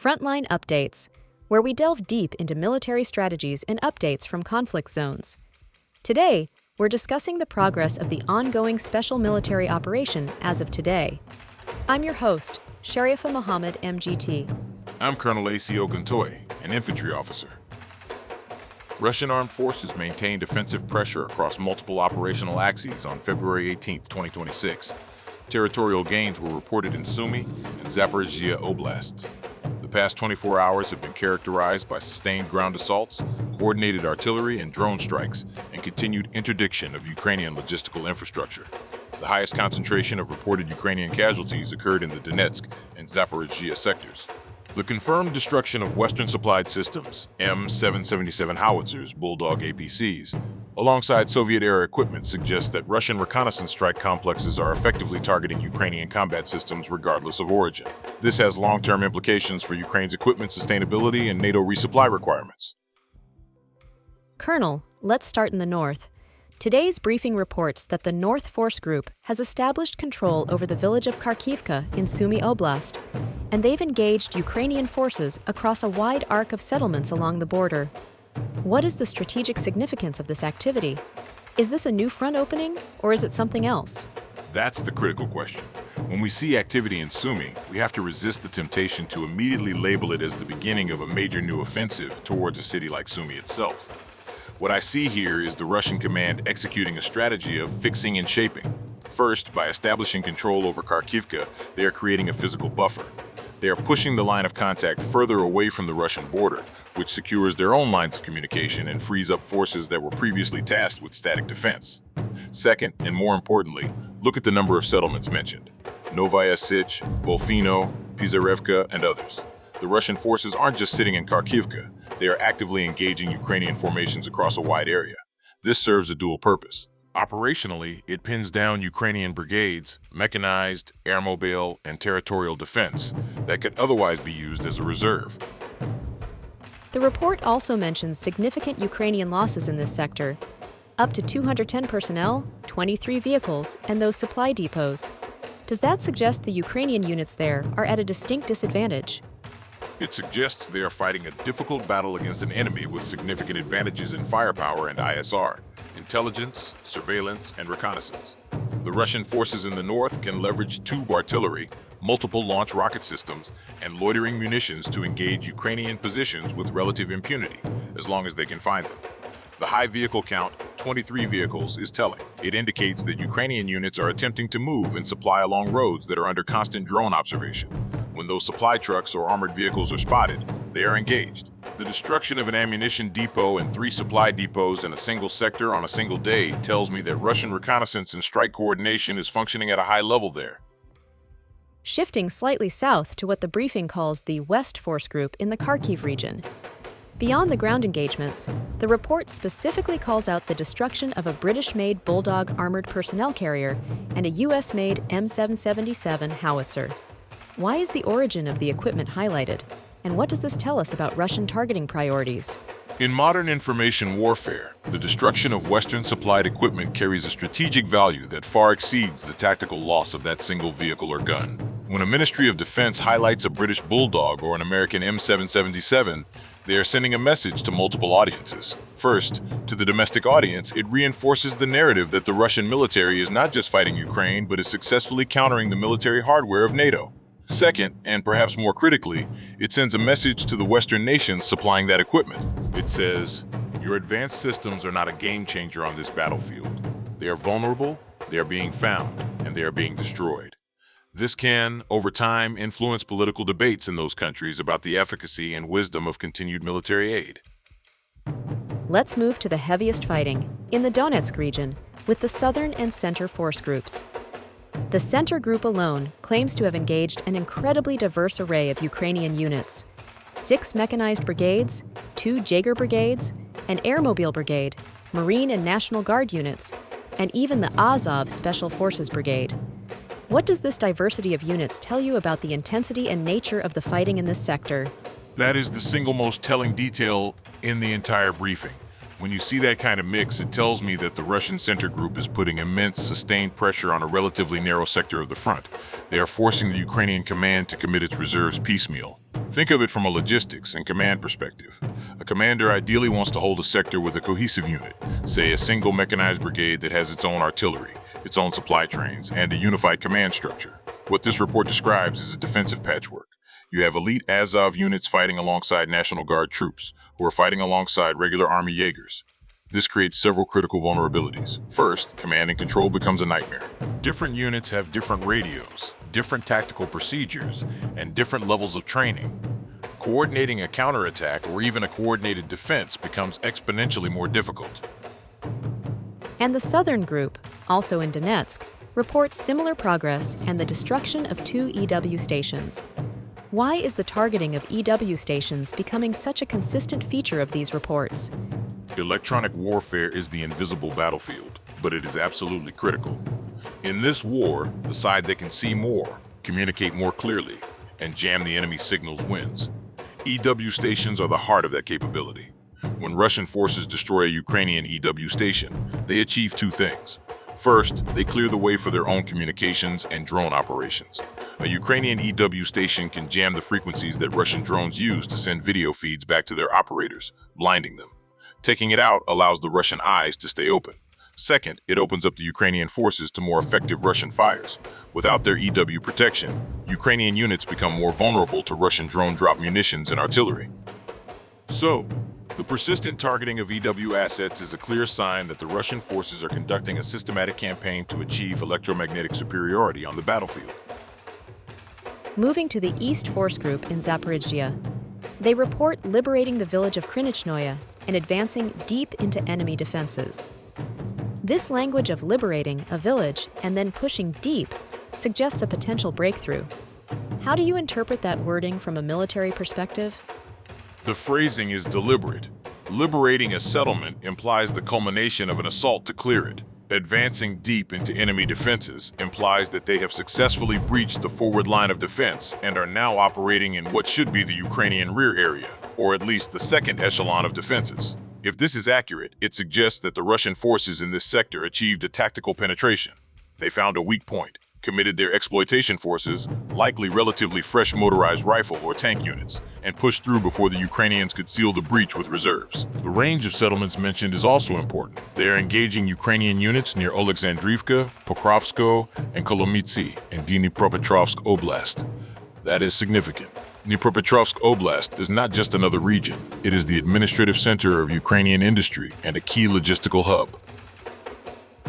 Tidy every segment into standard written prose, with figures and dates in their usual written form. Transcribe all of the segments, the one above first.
Frontline Updates, where we delve deep into military strategies and updates from conflict zones. Today, we're discussing the progress of the ongoing special military operation as of today. I'm your host, Sharifa Mohammed, MGT. I'm Colonel A.C. Oguntoye, an infantry officer. Russian armed forces maintained offensive pressure across multiple operational axes on February 18, 2026. Territorial gains were reported in Sumy and Zaporizhia oblasts. The past 24 hours have been characterized by sustained ground assaults, coordinated artillery and drone strikes, and continued interdiction of Ukrainian logistical infrastructure. The highest concentration of reported Ukrainian casualties occurred in the Donetsk and Zaporizhia sectors. The confirmed destruction of Western-supplied systems, M777 howitzers, Bulldog APCs, alongside Soviet-era equipment suggests that Russian reconnaissance strike complexes are effectively targeting Ukrainian combat systems regardless of origin. This has long-term implications for Ukraine's equipment sustainability and NATO resupply requirements. Colonel, let's start in the north. Today's briefing reports that the North Force Group has established control over the village of Kharkivka in Sumy Oblast, and they've engaged Ukrainian forces across a wide arc of settlements along the border. What is the strategic significance of this activity? Is this a new front opening, or is it something else? That's the critical question. When we see activity in Sumy, we have to resist the temptation to immediately label it as the beginning of a major new offensive towards a city like Sumy itself. What I see here is the Russian command executing a strategy of fixing and shaping. First, by establishing control over Kharkivka, they are creating a physical buffer. They are pushing the line of contact further away from the Russian border, which secures their own lines of communication and frees up forces that were previously tasked with static defense. Second, and more importantly, look at the number of settlements mentioned: Novaya Sich, Volfino, Pizarevka, and others. The Russian forces aren't just sitting in Kharkivka, they are actively engaging Ukrainian formations across a wide area. This serves a dual purpose. Operationally, it pins down Ukrainian brigades, mechanized, airmobile, and territorial defense that could otherwise be used as a reserve. The report also mentions significant Ukrainian losses in this sector, up to 210 personnel, 23 vehicles, and those supply depots. Does that suggest the Ukrainian units there are at a distinct disadvantage? It suggests they are fighting a difficult battle against an enemy with significant advantages in firepower and ISR, intelligence, surveillance, and reconnaissance. The Russian forces in the north can leverage tube artillery, multiple launch rocket systems, and loitering munitions to engage Ukrainian positions with relative impunity, as long as they can find them. The high vehicle count, 23 vehicles, is telling. It indicates that Ukrainian units are attempting to move and supply along roads that are under constant drone observation. When those supply trucks or armored vehicles are spotted, they are engaged. The destruction of an ammunition depot and 3 supply depots in a single sector on a single day tells me that Russian reconnaissance and strike coordination is functioning at a high level there. Shifting slightly south to what the briefing calls the West Force Group in the Kharkiv region. Beyond the ground engagements, the report specifically calls out the destruction of a British-made Bulldog armored personnel carrier and a US-made M777 howitzer. Why is the origin of the equipment highlighted? And what does this tell us about Russian targeting priorities? In modern information warfare, the destruction of Western-supplied equipment carries a strategic value that far exceeds the tactical loss of that single vehicle or gun. When a Ministry of Defense highlights a British Bulldog or an American M777, they are sending a message to multiple audiences. First, to the domestic audience, it reinforces the narrative that the Russian military is not just fighting Ukraine, but is successfully countering the military hardware of NATO. Second, and perhaps more critically, it sends a message to the Western nations supplying that equipment. It says, your advanced systems are not a game changer on this battlefield. They are vulnerable, they are being found, and they are being destroyed. This can, over time, influence political debates in those countries about the efficacy and wisdom of continued military aid. Let's move to the heaviest fighting, in the Donetsk region, with the Southern and Center Force Groups. The Center Group alone claims to have engaged an incredibly diverse array of Ukrainian units: 6 mechanized brigades, 2 Jaeger brigades, an airmobile brigade, Marine and National Guard units, and even the Azov Special Forces Brigade. What does this diversity of units tell you about the intensity and nature of the fighting in this sector? That is the single most telling detail in the entire briefing. When you see that kind of mix, it tells me that the Russian center group is putting immense, sustained pressure on a relatively narrow sector of the front. They are forcing the Ukrainian command to commit its reserves piecemeal. Think of it from a logistics and command perspective. A commander ideally wants to hold a sector with a cohesive unit, say a single mechanized brigade that has its own artillery, its own supply trains, and a unified command structure. What this report describes is a defensive patchwork. You have elite Azov units fighting alongside National Guard troops, who are fighting alongside regular Army Jaegers. This creates several critical vulnerabilities. First, command and control becomes a nightmare. Different units have different radios, different tactical procedures, and different levels of training. Coordinating a counterattack or even a coordinated defense becomes exponentially more difficult. And the southern group, also in Donetsk, reports similar progress and the destruction of 2 EW stations. Why is the targeting of EW stations becoming such a consistent feature of these reports? Electronic warfare is the invisible battlefield, but it is absolutely critical. In this war, the side that can see more, communicate more clearly, and jam the enemy's signals wins. EW stations are the heart of that capability. When Russian forces destroy a Ukrainian EW station, they achieve 2 things. First, they clear the way for their own communications and drone operations. A Ukrainian EW station can jam the frequencies that Russian drones use to send video feeds back to their operators, blinding them. Taking it out allows the Russian eyes to stay open. Second, it opens up the Ukrainian forces to more effective Russian fires. Without their EW protection, Ukrainian units become more vulnerable to Russian drone drop munitions and artillery. So, the persistent targeting of EW assets is a clear sign that the Russian forces are conducting a systematic campaign to achieve electromagnetic superiority on the battlefield. Moving to the East Force Group in Zaporizhia, they report liberating the village of Krynychnoye and advancing deep into enemy defenses. This language of liberating a village and then pushing deep suggests a potential breakthrough. How do you interpret that wording from a military perspective? The phrasing is deliberate. Liberating a settlement implies the culmination of an assault to clear it. Advancing deep into enemy defenses implies that they have successfully breached the forward line of defense and are now operating in what should be the Ukrainian rear area, or at least the second echelon of defenses. If this is accurate, it suggests that the Russian forces in this sector achieved a tactical penetration. They found a weak point, committed their exploitation forces, likely relatively fresh motorized rifle or tank units, and pushed through before the Ukrainians could seal the breach with reserves. The range of settlements mentioned is also important. They are engaging Ukrainian units near Oleksandrivka, Pokrovsko, and Kolomytsi in Dnipropetrovsk Oblast. That is significant. Dnipropetrovsk Oblast is not just another region. It is the administrative center of Ukrainian industry and a key logistical hub.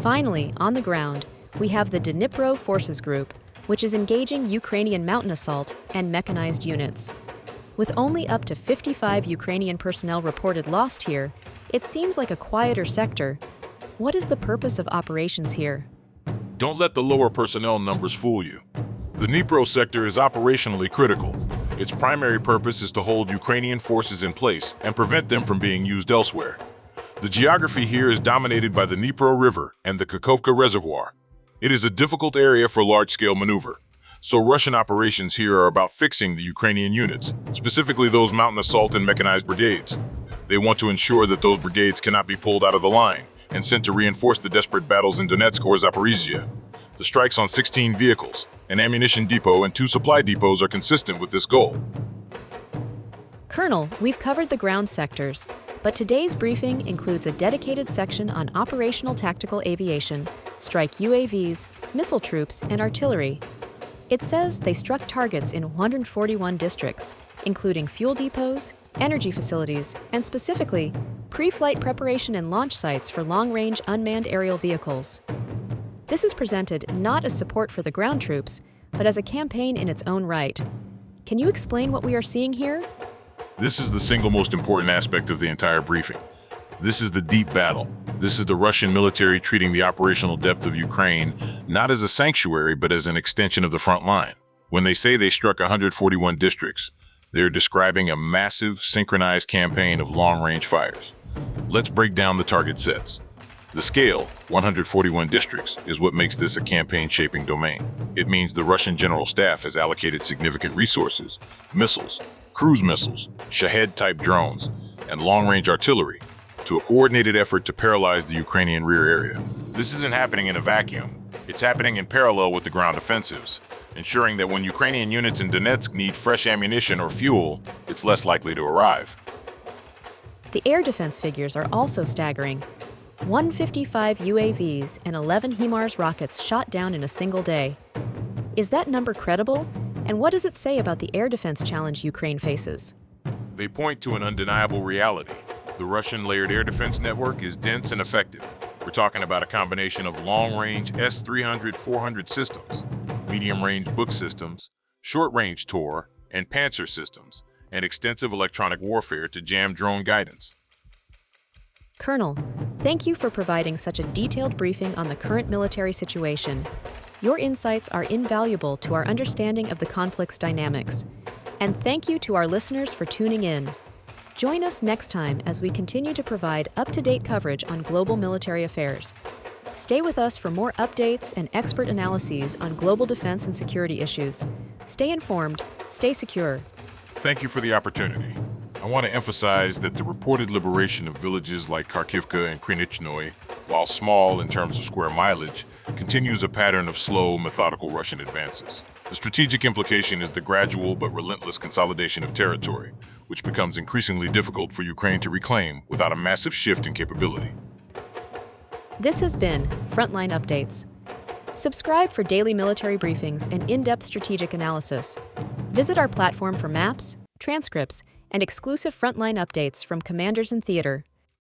Finally, on the ground, we have the Dnipro Forces Group, which is engaging Ukrainian mountain assault and mechanized units. With only up to 55 Ukrainian personnel reported lost here, it seems like a quieter sector. What is the purpose of operations here? Don't let the lower personnel numbers fool you. The Dnipro sector is operationally critical. Its primary purpose is to hold Ukrainian forces in place and prevent them from being used elsewhere. The geography here is dominated by the Dnipro River and the Kakhovka Reservoir. It is a difficult area for large-scale maneuver, so Russian operations here are about fixing the Ukrainian units, specifically those mountain assault and mechanized brigades. They want to ensure that those brigades cannot be pulled out of the line and sent to reinforce the desperate battles in Donetsk or Zaporizhia. The strikes on 16 vehicles, an ammunition depot, and 2 supply depots are consistent with this goal. Colonel, we've covered the ground sectors, but today's briefing includes a dedicated section on operational tactical aviation, strike UAVs, missile troops, and artillery. It says they struck targets in 141 districts, including fuel depots, energy facilities, and specifically, pre-flight preparation and launch sites for long-range unmanned aerial vehicles. This is presented not as support for the ground troops, but as a campaign in its own right. Can you explain what we are seeing here? This is the single most important aspect of the entire briefing. This is the deep battle. This is the Russian military treating the operational depth of Ukraine not as a sanctuary, but as an extension of the front line. When they say they struck 141 districts, they're describing a massive, synchronized campaign of long-range fires. Let's break down the target sets. The scale, 141 districts, is what makes this a campaign-shaping domain. It means the Russian General Staff has allocated significant resources, missiles, cruise missiles, Shahed-type drones, and long-range artillery to a coordinated effort to paralyze the Ukrainian rear area. This isn't happening in a vacuum. It's happening in parallel with the ground offensives, ensuring that when Ukrainian units in Donetsk need fresh ammunition or fuel, it's less likely to arrive. The air defense figures are also staggering. 155 UAVs and 11 HIMARS rockets shot down in a single day. Is that number credible? And what does it say about the air defense challenge Ukraine faces? They point to an undeniable reality. The Russian layered air defense network is dense and effective. We're talking about a combination of long-range S-300-400 systems, medium-range Buk systems, short-range Tor, and Panzer systems, and extensive electronic warfare to jam drone guidance. Colonel, thank you for providing such a detailed briefing on the current military situation. Your insights are invaluable to our understanding of the conflict's dynamics. And thank you to our listeners for tuning in. Join us next time as we continue to provide up-to-date coverage on global military affairs. Stay with us for more updates and expert analyses on global defense and security issues. Stay informed, stay secure. Thank you for the opportunity. I want to emphasize that the reported liberation of villages like Kharkivka and Krynichnoi, while small in terms of square mileage, continues a pattern of slow, methodical Russian advances. The strategic implication is the gradual but relentless consolidation of territory, which becomes increasingly difficult for Ukraine to reclaim without a massive shift in capability. This has been Frontline Updates. Subscribe for daily military briefings and in-depth strategic analysis. Visit our platform for maps, transcripts, and exclusive Frontline updates from commanders in theater.